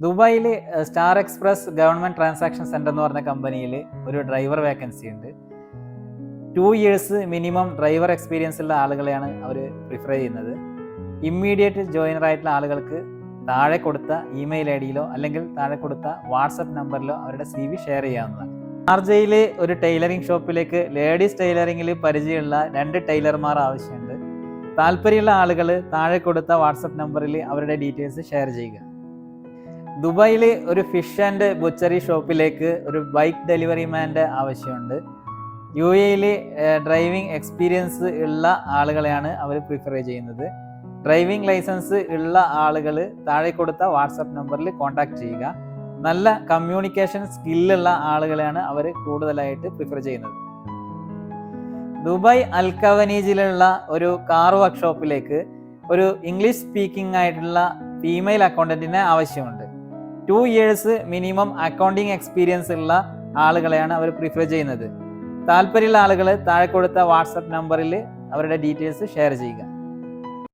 ദുബായിൽ star express government transaction centre എന്ന് പറഞ്ഞ കമ്പനിയിൽ ഒരു ഡ്രൈവർ വേക്കൻസി ഉണ്ട്. 2 ഇയേഴ്സ് മിനിമം ഡ്രൈവർ എക്സ്പീരിയൻസ് ഉള്ള ആളുകളെയാണ് അവർ പ്രിഫർ ചെയ്യുന്നത്. ഇമ്മീഡിയറ്റ് ജോയിനർ ആയിട്ടുള്ള ആളുകൾക്ക് താഴെ കൊടുത്ത ഇമെയിൽ ഐ ഡിയിലോ അല്ലെങ്കിൽ താഴെ കൊടുത്ത വാട്സപ്പ് നമ്പറിലോ അവരുടെ CV ഷെയർ ചെയ്യാവുന്നതാണ്. ഷാർജയിൽ ഒരു ടൈലറിംഗ് ഷോപ്പിലേക്ക് ലേഡീസ് ടൈലറിംഗിൽ പരിചയമുള്ള 2 ടൈലർമാർ ആവശ്യമുണ്ട്. താല്പര്യമുള്ള ആളുകൾ താഴെ കൊടുത്ത വാട്സപ്പ് നമ്പറിൽ അവരുടെ ഡീറ്റെയിൽസ് ഷെയർ ചെയ്യുക. ദുബായിൽ ഒരു ഫിഷ് ആൻഡ് ബുച്ചറി ഷോപ്പിലേക്ക് ഒരു ബൈക്ക് ഡെലിവറി മാൻ്റെ ആവശ്യമുണ്ട്. UAE ഡ്രൈവിംഗ് എക്സ്പീരിയൻസ് ഉള്ള ആളുകളെയാണ് അവർ പ്രിഫർ ചെയ്യുന്നത്. ഡ്രൈവിംഗ് ലൈസൻസ് ഉള്ള ആളുകൾ താഴെ കൊടുത്ത വാട്സപ്പ് നമ്പറിൽ കോൺടാക്ട് ചെയ്യുക. നല്ല കമ്മ്യൂണിക്കേഷൻ സ്കില്ലുള്ള ആളുകളെയാണ് അവർ കൂടുതലായിട്ട് പ്രിഫർ ചെയ്യുന്നത്. ദുബായ് അൽക്കവനീജിലുള്ള ഒരു കാർ വർക്ക്ഷോപ്പിലേക്ക് ഒരു ഇംഗ്ലീഷ് സ്പീക്കിംഗ് ആയിട്ടുള്ള ഫീമെയിൽ അക്കൗണ്ടന്റിനെ ആവശ്യമുണ്ട്. 2 ഇയേഴ്സ് മിനിമം അക്കൗണ്ടിങ് എക്സ്പീരിയൻസ് ഉള്ള ആളുകളെയാണ് അവർ പ്രിഫർ ചെയ്യുന്നത്. താല്പര്യമുള്ള ആളുകൾ താഴെ കൊടുത്ത വാട്സപ്പ് നമ്പറിൽ അവരുടെ ഡീറ്റെയിൽസ് ഷെയർ ചെയ്യുക.